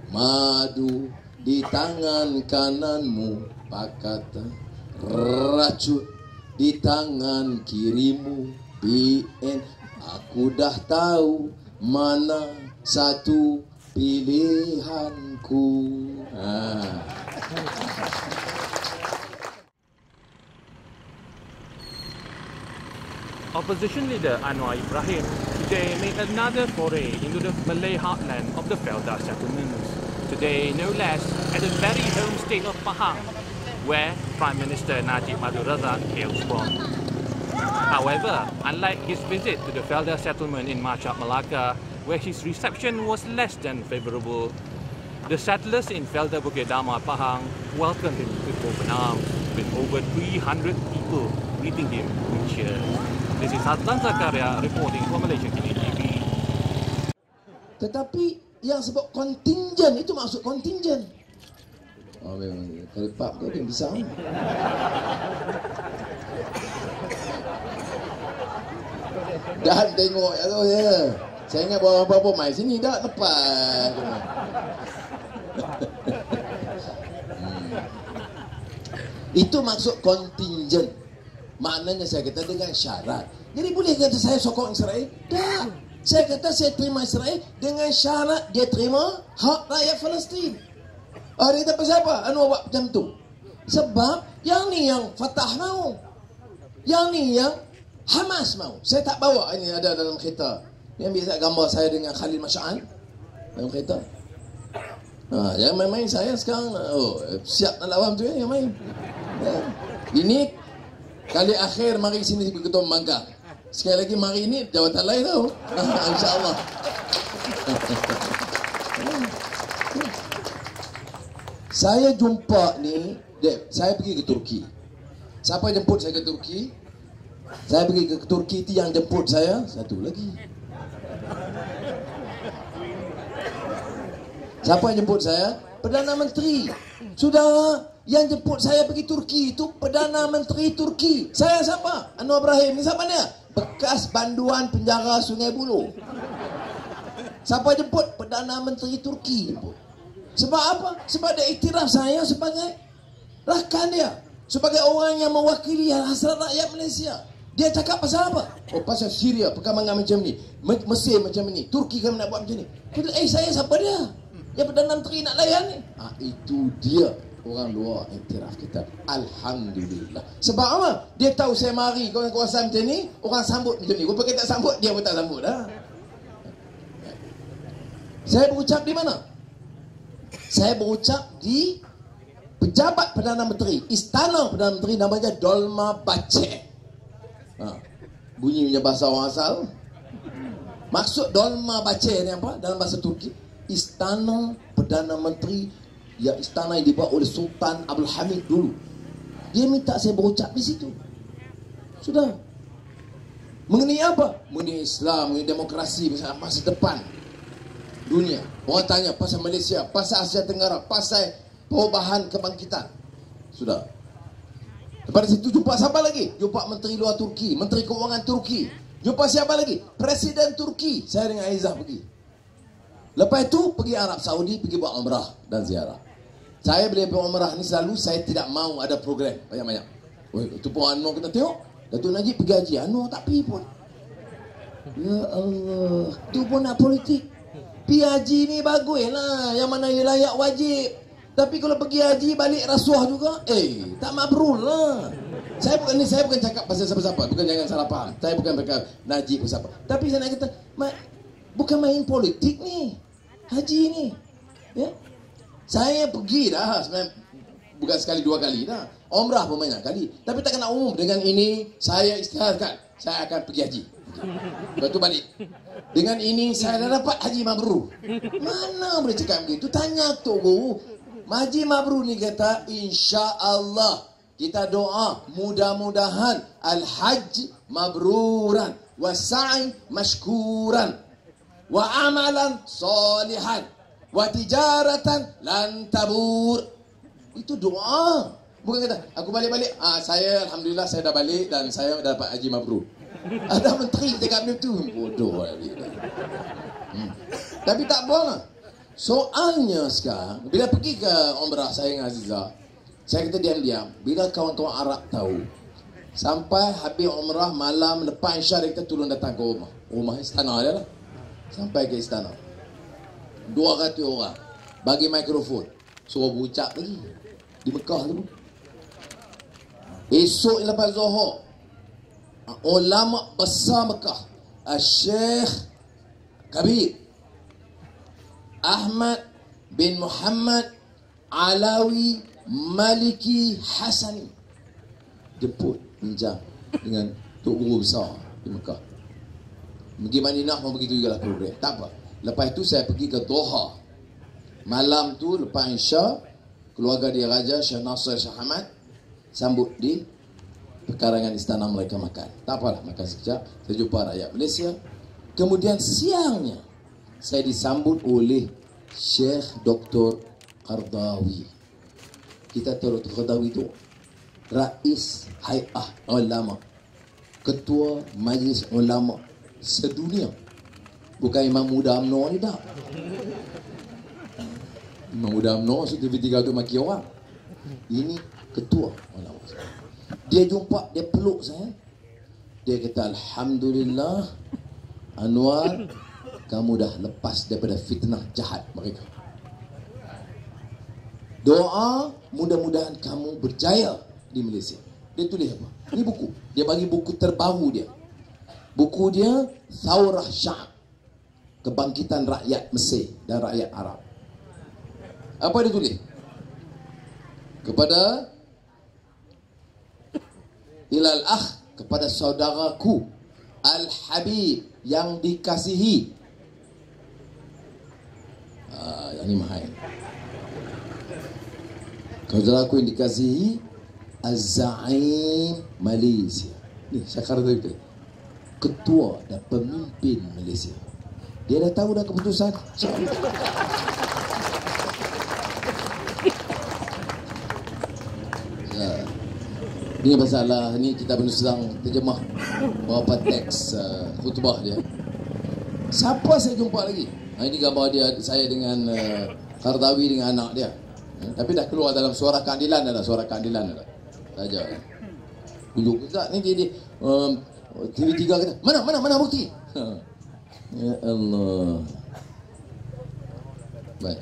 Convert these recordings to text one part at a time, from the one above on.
Madu di tangan kananmu, pakata. Racun di tangan kirimu, BN. Aku dah tahu mana satu pilihanku. Opposition leader Anwar Ibrahim today made another foray into the Malay heartland of the Felda settlements. Today, no less, at the very home state of Pahang, where Prime Minister Najib Abdul Razak hails from. However, unlike his visit to the Felda settlement in Machak, Malacca, where his reception was less than favourable, the settlers in Felda Bukit Damar, Pahang welcomed him with open arms, with over 300 people greeting him with cheers. This is Adlan Zakaria reporting for Malaysia Kini TV. Tetapi yang sebut kontingen itu maksud kontingen. Oh memang kelepak tu dia besar. Dan tengok ya tu ya. Saya ingat bawa apa-apa mai sini dah lepas. Itu maksud kontingen. Maknanya saya kata dengan syarat. Jadi boleh kata saya sokong Israel? Tak. Saya kata saya terima Israel dengan syarat dia terima hak rakyat Palestin. Dia kata siapa? Anwar buat macam tu. Sebab yang ni yang Fatah mau. Yang ni yang Hamas mau. Saya tak bawa ini ada dalam kereta. Yang biasa gambar saya dengan Khalil Mash'an dalam kereta. Jangan main-main saya sekarang. Siap nak lawan tu ya, yang main. Ini kali akhir mari sini Ketua Membangkang. Sekali lagi mari ini jawatan lain tau. InsyaAllah. Saya jumpa ni, saya pergi ke Turki. Siapa jemput saya ke Turki? Saya pergi ke Turki, itu yang jemput saya. Satu lagi. Siapa yang jemput saya? Perdana Menteri. Saudara, yang jemput saya pergi Turki itu Perdana Menteri Turki. Saya siapa? Anwar Ibrahim. Ni siapa dia? Bekas banduan penjara Sungai Buloh. Siapa jemput? Perdana Menteri Turki jemput. Sebab apa? Sebab dia iktiraf saya sebagai rakan dia, sebagai orang yang mewakili hasrat rakyat Malaysia. Dia cakap pasal apa? Oh, pasal Syria, perkembangan macam ni, Mesir macam ni, Turki kan nak buat macam ni. Saya siapa dia? Yang Perdana Menteri nak layan ni. Itu dia orang luar iktiraf kita. Alhamdulillah. Sebab apa? Dia tahu saya mari kawasan macam ni, orang sambut macam ni. Rupa kita tak sambut, dia pun tak sambut dah. Saya berucap di mana? Saya berucap di pejabat Perdana Menteri, istana Perdana Menteri, namanya Dolmabahce. Bunyinya bahasa orang asal. Maksud Dolmabahce ni apa? Dalam bahasa Turki, istana Perdana Menteri, ya istana yang dibuat oleh Sultan Abdul Hamid dulu. Dia minta saya berucap di situ. Sudah. Mengenai apa? Mengenai Islam, mengenai demokrasi, masa depan dunia. Orang tanya pasal Malaysia, pasal Asia Tenggara, pasal perubahan kebangkitan. Sudah. Lepas situ jumpa siapa lagi? Jumpa Menteri Luar Turki, Menteri Keuangan Turki. Jumpa siapa lagi? Presiden Turki. Saya dengan Aizah pergi. Lepas itu pergi Arab Saudi, pergi buat umrah dan ziarah. Saya bila pergi umrah ni selalu saya tidak mau ada program banyak-banyak. Itu pun Anwar kita tengok. Datuk Najib pergi haji, Anwar tak pergi pun. Ya Allah, itu pun nak politik. Pergi haji ni bagus lah, yang mana ia layak wajib. Tapi kalau pergi haji balik rasuah juga, tak mabrur lah. Saya bukan cakap pasal siapa-siapa, bukan, jangan salah faham. Saya bukan berkata Najib siapa. Tapi saya nak kata, bukan main politik ni, haji ni. Ya, saya pergi dah sebenarnya, bukan sekali dua kali dah. Umrah pun banyak kali. Tapi tak kena umum dengan ini saya istiharkan saya akan pergi haji. Lepas tu balik. Dengan ini saya dah dapat haji mabrur. Mana boleh cakap begitu? Tanya tu. Haji mabrur ni kata insya-Allah. Kita doa mudah-mudahan al-hajj mabruran wa sa'i mashkuran wa amalan salihan wa tijaratan lan tabur. Itu doa. Bukan kata aku balik-balik. Saya alhamdulillah saya dah balik dan saya dah dapat haji mabrur. Ada menteri cakap macam tu. Bodoh. Tapi tak boleh. Soalnya sekarang, bila pergi ke umrah saya dengan Aziza, saya kata diam-diam, bila kawan-kawan Arab tahu, sampai habis umrah malam lepas Isya kita turun datang ke rumah istana dia lah. Sampai ke istana 200 orang, bagi mikrofon, suruh berucap lagi di Mekah tu. Esok lepas Zuhur, ulama besar Mekah, Syekh Kabir Ahmad bin Muhammad Alawi Maliki Hasani jemput bincang dengan Tok Guru besar di Mekah. Pergi Madinah pun begitu juga lah program. Tak apa. Lepas itu saya pergi ke Doha. Malam tu lepas Isya, keluarga dia Raja Syekh Nasir Syekh Ahmad sambut di perkarangan istana mereka makan. Tak apalah, makan sekejap. Saya jumpa rakyat Malaysia. Kemudian siangnya saya disambut oleh Syekh Dr. Qardawi. Kita tahu Dr. Qardawi itu Rais Hay'ah Ulama, Ketua Majlis Ulama sedunia. Bukan Imam Muda UMNO ni dah. Imam Muda UMNO sertifikat tu maki orang. Ini Ketua Ulama. Dia jumpa, dia peluk saya. Dia kata, Alhamdulillah Anwar, kamu dah lepas daripada fitnah jahat mereka. Doa mudah-mudahan kamu berjaya di Malaysia. Dia tulis apa? Ini buku. Dia bagi buku terbaru dia. Buku dia Thawrah Sya'ab, kebangkitan rakyat Mesir dan rakyat Arab. Apa dia tulis? Kepada ilal akh, kepada saudaraku Al-Habib yang dikasihi. Yang ni mahal. Saudaraku yang dikasihi Az-Zaim Malaysia. Ni Syakar tu, ketua dan pemimpin Malaysia. Dia dah tahu dah keputusan. Ini masalah ni kita sedang terjemah beberapa teks khutbah dia. Siapa saya jumpa lagi? Ini gambar dia, saya dengan Qardawi dengan anak dia. Tapi dah keluar dalam Suara Keadilan dah, Suara Keadilan dah. Saja. Tunjuk kita ni dia TV3 kata, mana bukti? Ya Allah. Baik.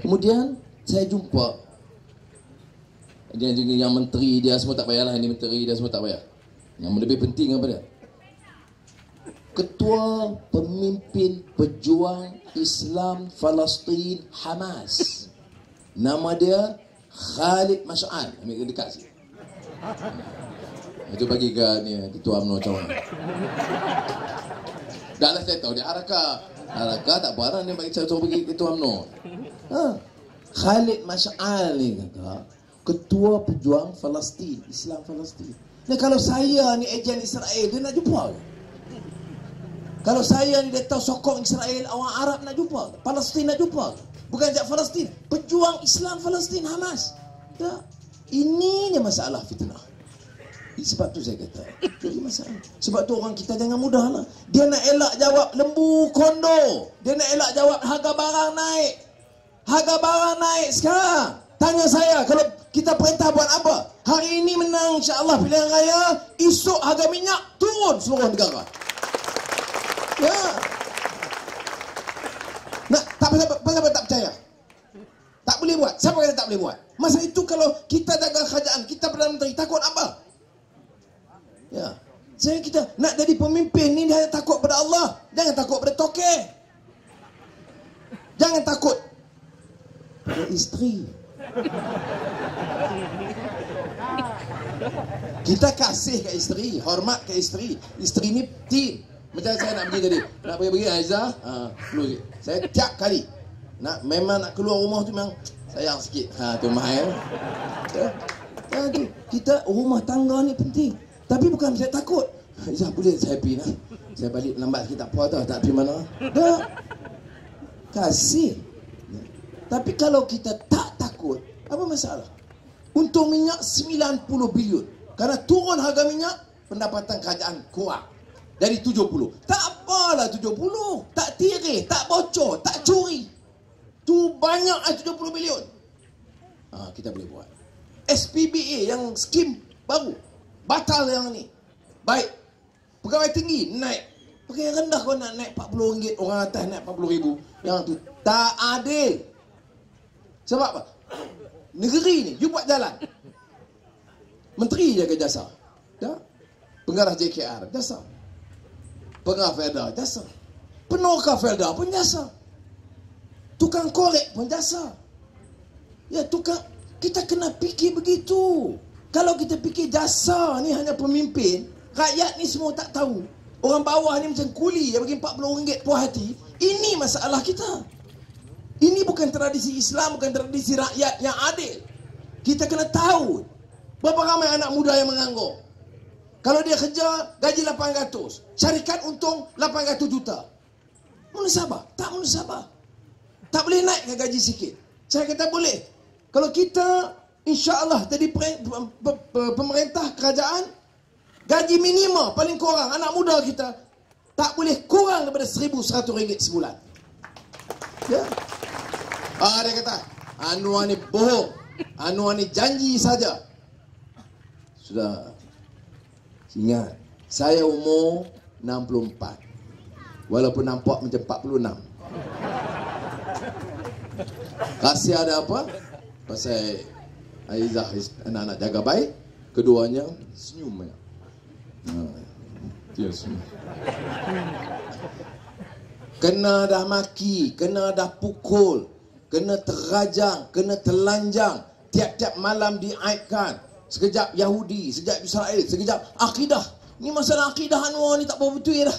Kemudian saya jumpa dia juga yang menteri dia semua tak payahlah, ini menteri dia semua tak payah. Yang lebih penting apa dia? Ketua Pemimpin Pejuang Islam Palestin Hamas. Nama dia Khalid Mash'al. Ambil dekat sini. Itu bagi ke ni Ketua UMNO macam mana. Dah lah saya tahu dia Harakah tak apa, dia bagi cara bagi Ketua UMNO. Khalid Mash'al ni kata Ketua Pejuang Palestin, Islam Palestin. Nah, kalau saya ni ejen Israel, dia nak jumpa ke? Kalau saya ni dia tahu sokong Israel, orang Arab nak jumpa ke? Palestin nak jumpa ke? Bukan sekejap Palestin, Pejuang Islam Palestin Hamas. Tak. Ini je masalah fitnah. Sebab tu saya kata, jadi masalah. Sebab tu orang kita jangan mudah lah. Dia nak elak jawab lembu kondo. Dia nak elak jawab harga barang naik. Harga barang naik sekarang. Tanya saya, kalau kita perintah buat apa? Hari ini menang insya-Allah pilihan raya, esok harga minyak turun seluruh negara. Ya. Nah, tak percaya. Tak boleh buat. Siapa kata tak boleh buat? Masa itu kalau kita jaga kerajaan, kita Perdana Menteri, takut apa? Ya. Saya kita nak jadi pemimpin ni dia takut pada Allah, jangan takut pada tokeh. Jangan takut pada isteri. Kita kasih ke isteri, hormat ke isteri. Isteri ni tim. Macam saya nak pergi tadi, nak pergi Aizah, saya tiap kali memang nak keluar rumah tu memang sayang sikit. Tu mahal. Jadi kita rumah tangga ni penting. Tapi bukan saya takut. Aizah boleh saya pergi nak. Saya balik lambat sikit tak apa tau, tak pergi mana. Dah. Kasih. Tapi kalau kita tak takut, apa masalah? Untung minyak 90 bilion. Karena turun harga minyak, pendapatan kerajaan kurang. Dari 70. Tak apalah 70. Tak tirik, tak bocor, tak curi. tu banyak 70 bilion. Kita boleh buat. SPBA yang skim baru, batal yang ni. Baik, pegawai tinggi naik. Pegawai rendah kau nak naik RM40, orang atas naik RM40,000. Yang tu tak adil. Sebab apa? Negeri ni, you buat jalan. Menteri jaga jasa. Ya? Pengarah JKR, jasa. Pengarah Felda, jasa. Penokar Felda pun jasa. Tukang korek pun jasa. Ya, tukang, kita kena fikir begitu. Kalau kita fikir jasa ni hanya pemimpin, rakyat ni semua tak tahu. Orang bawah ni macam kuli yang bagi RM40 puas hati. Ini masalah kita. Ini bukan tradisi Islam, bukan tradisi rakyat yang adil. Kita kena tahu berapa ramai anak muda yang menganggur. Kalau dia kerja, gaji 800. Syarikat untung 800 juta. Munasabah? Tak munasabah. Tak boleh naikkan gaji sikit. Saya kata boleh. Kalau kita, insya-Allah, jadi pemerintah, kerajaan, gaji minima paling kurang anak muda kita tak boleh kurang daripada RM1,100 sebulan. Ya. Dia kata, Anwar ni bohong. Anwar ni janji saja. Sudah. Ingat, saya umur 64. Walaupun nampak macam 46. Rahsia ada apa? Pasal Aizah anak-anak jaga baik. Keduanya senyum banyak. Dia senyum. Kena dah maki, kena dah pukul, kena terajang, kena telanjang. Tiap-tiap malam diaibkan. Sekejap Yahudi, sekejap Israel, sekejap akidah. Ni masalah akidah Anwar ni tak apa betul dah.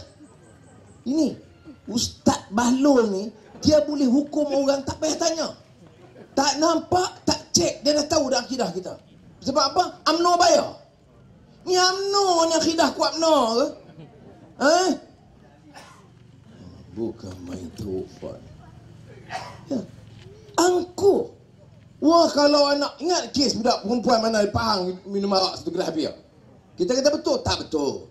Ini Ustaz Bahlul ni, dia boleh hukum orang tak payah tanya. Tak nampak, tak cek, dia dah tahu dah akidah kita. Sebab apa? UMNO bayar. Ni UMNO ni akidah kuat UMNO ke? Bukan main terupan. Ya. Angkuh. Wah, kalau anak, ingat kes budak perempuan mana di Pahang minum arak satu gelas bir. Kita kata betul? Tak betul.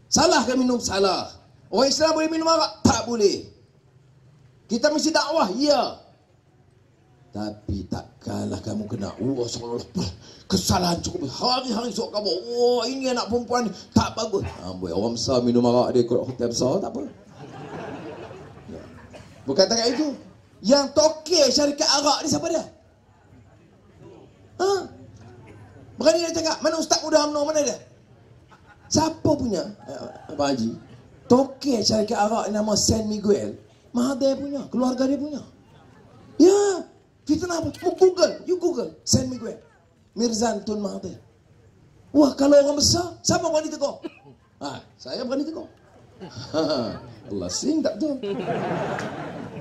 Salah ke minum? Salah. Orang Islam boleh minum arak? Tak boleh. Kita mesti dakwah? Ya. Tapi tak kalah kamu kena kesalahan cukup hari-hari sok kamu. Oh, ini anak perempuan ni tak bagus. Orang besar minum arak dia ikut hotel besar, tak apa. Ya. Bukan tak itu. Yang tokek syarikat arak ni siapa dia? Berani dia cakap, mana Ustaz muda UMNO, mana dia? Siapa punya? Abang Haji. Tokek syarikat arak nama San Miguel. Mahathir punya, keluarga dia punya. Ya, fitnah apa? You Google San Miguel, Mirzan Tun Mahathir. Wah, kalau orang besar, siapa berani tegur? Saya berani tegur. Allah sing tak betul.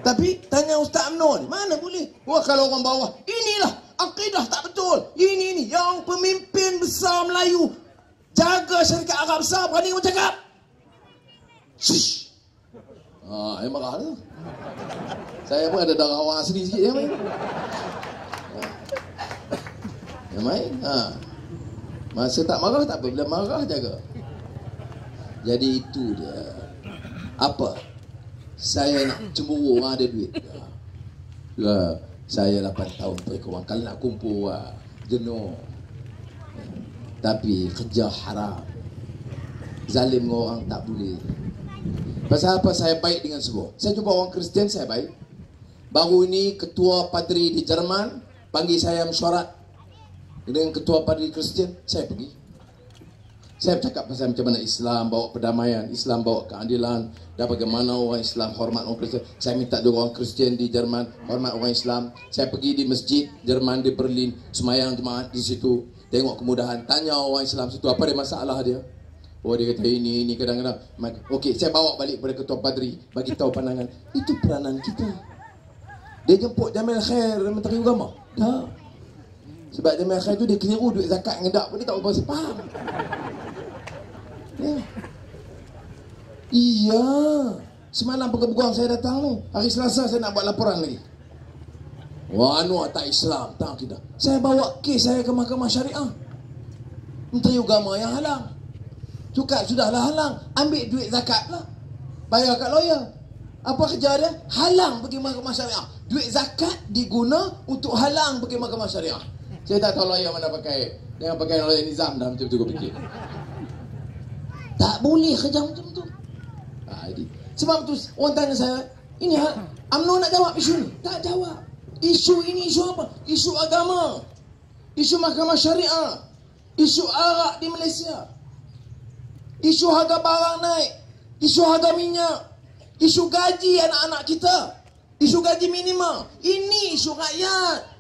Tapi tanya Ustaz UMNO ni, mana boleh? Wah, kalau orang bawah, inilah akidah tak betul. Ini yang pemimpin besar Melayu jaga syarikat Arab besar berani bercakap. Shush. Yang marah tu. Saya pun ada darah orang asli sikit yang main. Yang main. Masa tak marah tak apa, bila marah jaga. Jadi itu dia. Apa? Saya nak cemburu orang ada duit. Ya. Saya 8 tahun berkurang. Kalau nak kumpul jenuh. Tapi kerja haram. Zalim dengan orang tak boleh. Pasal apa saya baik dengan semua? Saya jumpa orang Kristian, saya baik. Baru ini ketua padri di Jerman panggil saya mesyuarat dengan ketua padri Kristian. Saya pergi. Saya bercakap pasal macam mana Islam bawa perdamaian, Islam bawa keadilan, dan bagaimana orang Islam hormat orang Kristian. Saya minta dua orang Kristian di Jerman hormat orang Islam. Saya pergi di masjid Jerman di Berlin, semayang jemaat di situ, tengok kemudahan, tanya orang Islam situ apa dia masalah dia. Oh, dia kata ini kadang-kadang. Okey, saya bawa balik pada ketua padri, bagi tahu pandangan. Itu peranan kita. Dia jemput Jamil Khair, Menteri Agama. Tak. Sebab Jamil Khair tu dia keliru duit zakat ngedak pun dia tak berapa faham. Ya. Iya. Semalam peguam saya datang ni. Hari Selasa saya nak buat laporan lagi. Wah, Anwar tak Islam, tak kita. Saya bawa kes saya ke Mahkamah Syariah. Menteri Agama yang halang. Cukat sudahlah halang. Ambil duit zakat lah. Bayar kat lawyer. Apa kerja dia? Halang pergi Mahkamah Syariah. duit zakat diguna untuk halang pergi mahkamah syariah. Saya tak tahu lawyer mana pakai. Jangan pakai lawyer Nizam dah, macam tu kau fikir. Tak boleh kerja macam tu. Sebab tu orang tanya saya, ini UMNO nak jawab isu ni? Tak jawab. Isu ini isu apa? Isu agama. Isu mahkamah syariah. Isu arak di Malaysia. Isu harga barang naik. Isu harga minyak. Isu gaji anak-anak kita. Isu gaji minimum. Ini isu rakyat.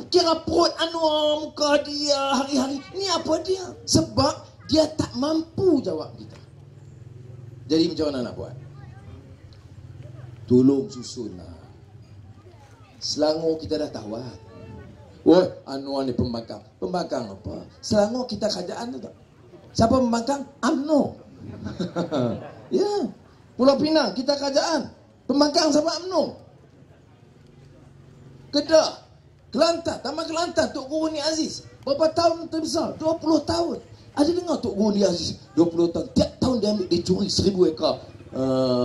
Kira perut Anwar, muka dia hari-hari. Ini apa dia? Sebab dia tak mampu jawab kita. Jadi macam mana nak buat? Tolong susunlah. Selangor kita dah tawar. Woi, Anwar ni pembangkang. Pembangkang apa? Selangor kita kerajaan tu tak? Siapa pembangkang? UMNO. Ya. Pulau Pinang kita kerajaan. Pembangkang siapa? UMNO. Kedah, Kelantan, Taman Kelantan, Tok Guru Ni Aziz. Berapa tahun terbesar? 20 tahun. Ada dengar Tok Guru Ni Aziz 20 tahun. Tiap tahun dia curi 1000 ekar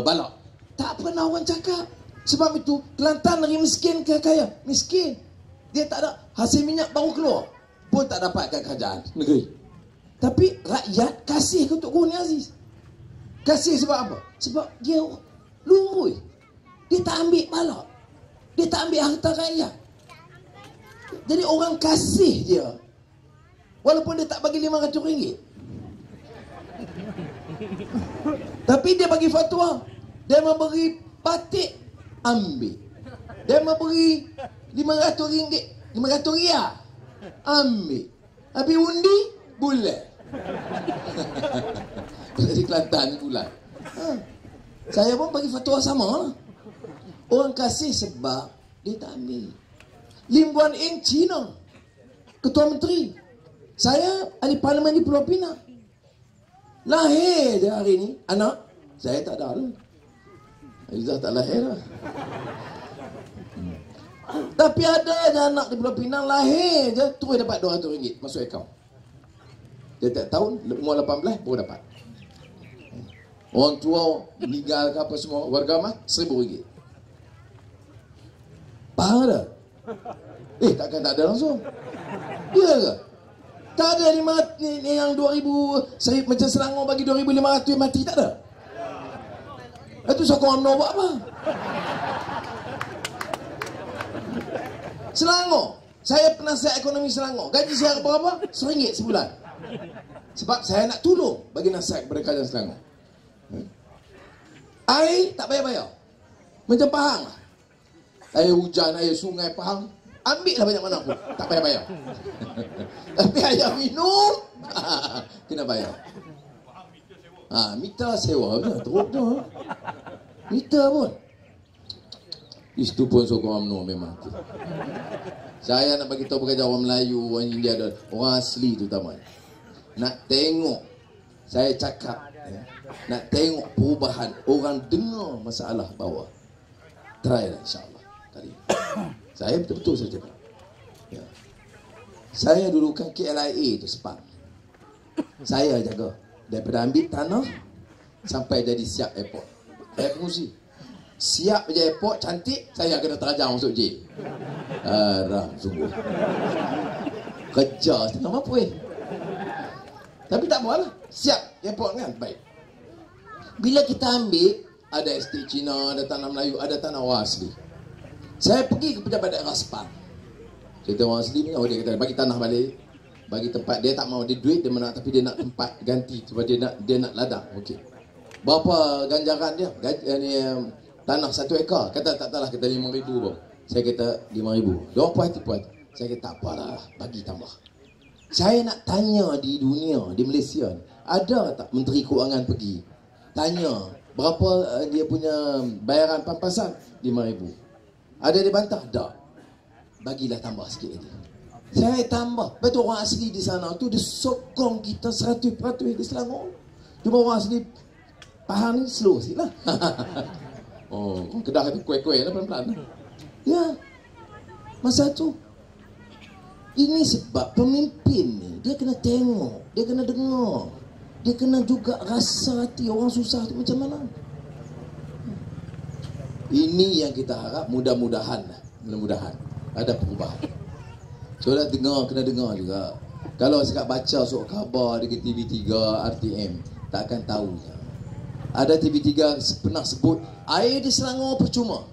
balak. Tak pernah orang cakap. Sebab itu Kelantan lagi miskin ke kaya? Miskin. Dia tak ada hasil minyak baru keluar pun tak dapatkan kerajaan negeri. Tapi rakyat kasih ke Tok Guru Ni Aziz. Kasih sebab apa? Sebab dia lurui. Dia tak ambil balak. Dia tak ambil harta rakyat. Jadi orang kasih dia. Walaupun dia tak bagi RM500. Tapi dia bagi fatwa. Dia memberi batik, ambil. Dia memberi RM500, RM500, ambil. Habis undi, bulan. Dari Kelantan ni bulan. Saya pun bagi fatwa sama lah. Orang kasih sebab dia tak ambil. Lim Guan Eng, Cina, Ketua Menteri. Saya ahli parlimen di Pulau Pinang. Lahir je hari ni anak. Saya tak ada lah. Aizah tak lahir lah. Tapi ada je anak di Pulau Pinang lahir je terus dapat RM200 masuk akaun. Dia tiap tahun umur 18 baru dapat. Orang tua meninggal ke apa semua, warga mah RM1000. Faham tak? Takkan tak ada langsung. Ya ke? Tak ada yang 2000 macam Selangor bagi 2500 mati, tak ada. Itu sokong UMNO buat apa? Selangor, saya penasihat ekonomi Selangor. Gaji saya berapa? RM1 sebulan. Sebab saya nak tolong bagi nasihat kepada kerajaan Selangor. Air tak bayar-bayar. Macam Pahang lah. Air hujan, air sungai Pahang, ambil lah banyak mana pun, tak payah-bayar. Tapi air minum kena bayar. Meter sewa teruk tu. Meter pun. Itu pun sokong UMNO memang. Saya nak bagi tahu pekerja orang Melayu, orang India, orang asli terutama. Nak tengok, saya cakap, nak tengok perubahan orang dengar masalah bawah. Try lah insyaAllah. Tadi saya betul-betul saya cakap. Ya. Saya dulukan KLIA tu sepak. Saya jaga daripada ambil tanah sampai jadi siap airport. Saya pengurusi. Siap je airport cantik, saya kena terajang masuk jail. Haram sungguh. Kerja setengah mampu Tapi tak apalah. Siap airport kan, baik. Bila kita ambil, ada estate Cina, ada tanah Melayu, ada tanah orang asli. Saya pergi ke pejabat daerah Sepang. Cerita orang asli ni, dia kata bagi tanah balik, bagi tempat. Dia tak mau, dia duit dia menang, tapi dia nak tempat ganti sebab dia nak ladang. Okey. Berapa ganjaran dia? Tanah 1 ekar. Kata tak tahulah, kita 5,000 pun. Saya kata 5,000. Dia orang puas hati. Saya kata tak apalah, bagi tambah. Saya nak tanya di dunia, di Malaysia, ada tak Menteri Keuangan pergi tanya berapa dia punya bayaran pampasan? 5,000. Ada dia bantah? Tak. Bagilah tambah sikit lagi. Saya tambah. Betul orang asli di sana tu dia sokong kita 100% di Selangor. Cuma orang asli Pahang ni slow sikit lah. Kedah itu kuih-kuih lah pelan-pelan. Ya. Masa tu ini sebab pemimpin ni dia kena tengok, dia kena dengar, dia kena juga rasa hati orang susah tu macam mana. Ini yang kita harap, mudah-mudahan ada perubahan. So dah dengar, kena dengar juga. Kalau sekat baca sok khabar dekat TV3, RTM, tak akan tahu. Ada TV3 pernah sebut air di Selangor percuma.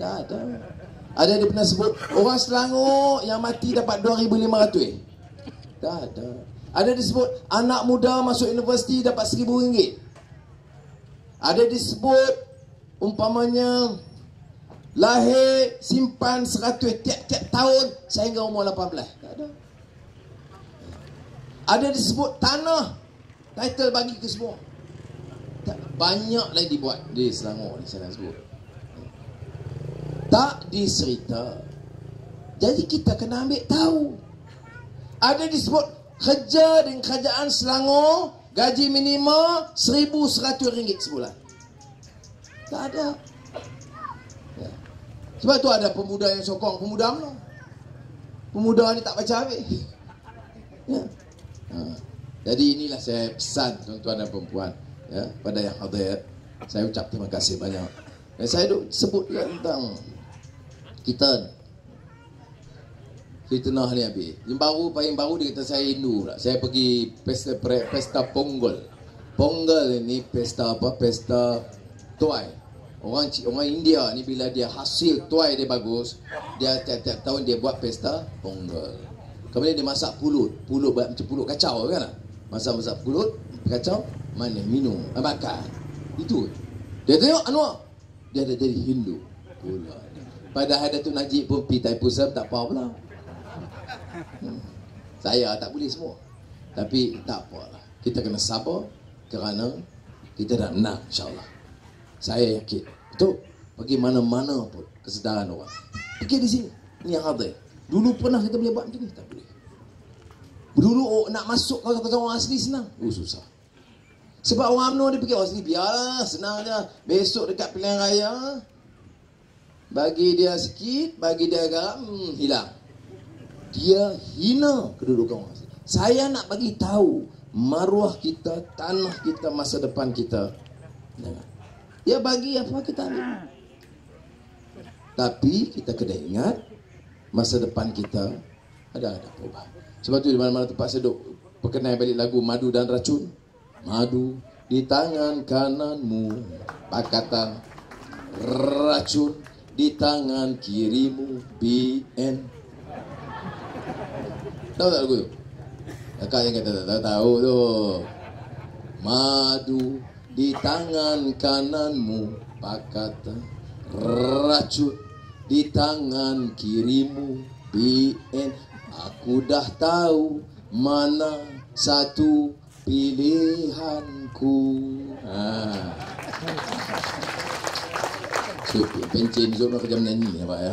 Tak ada. Ada dia pernah sebut orang Selangor yang mati dapat 2,500. Tak ada. Ada disebut anak muda masuk universiti dapat RM1,000. Ada disebut umpamanya lahir simpan 100 tiap-tiap tahun sehingga umur 18. Tak ada. Ada disebut tanah, title bagi ke semua. Banyak lagi dibuat di Selangor ni saya nak sebut. Tak diserita. Jadi kita kena ambil tahu. Ada disebut kerja dengan kerajaan Selangor, gaji minimum RM1,100 sebulan. Tak ada. Ya. Sebab tu ada pemuda yang sokong pemuda mana. Pemuda ni tak baca habis. Ya. Jadi inilah saya pesan tuan-tuan dan perempuan, ya, pada yang hadir. Saya ucap terima kasih banyak. Dan saya duk sebut juga tentang kita fitnah ni habis. Yang paling baru dia kata saya Hindu pula. Saya pergi pesta Pongal. Pongal ini pesta apa? Pesta tuai. Orang India ni bila dia hasil tuai dia bagus, dia tiap-tiap tahun dia buat pesta Pongal. Kemudian dia masak pulut macam pulut kacau kan? Masak pulut kacau, mana minum, makan. Itu. Dia tengok Anwar, dia ada jadi Hindu pula. Padahal Datuk Najib pun pergi Thaipusam tak apa pula. Saya tak boleh semua. Tapi tak apalah. Kita kena sabar kerana kita dah menang insya-Allah. Saya yakin. Betul. Pergi mana-mana pun kesedaran orang. Pergi di sini. Ini yang hadir. Dulu pernah kita boleh buat macam ni, tak boleh. Dulu nak masuk kawasan orang asli senang. Susah. Sebab orang UMNO dia fikir orang asli biarlah, senang je. Besok dekat pilihan raya, bagi dia sikit, bagi dia garam, hilang. Dia hina kedudukan orang asli. Saya nak bagi tahu maruah kita, tanah kita, masa depan kita. Dia bagi apa kita ambil. Tapi kita kena ingat masa depan kita ada perubahan. Sebab tu di mana-mana tempat saya duduk perkenal balik lagu Madu dan Racun. Madu di tangan kananmu, pakatan. Racun di tangan kirimu, BN. Tahu tak lagu tu? Kakak yang kata tak tahu tu. Madu di tangan kananmu, pakatan. Racun di tangan kirimu, BN. Aku dah tahu mana satu pilihanku. So, pencen Zul nak kerja menyanyi ya Pak ya.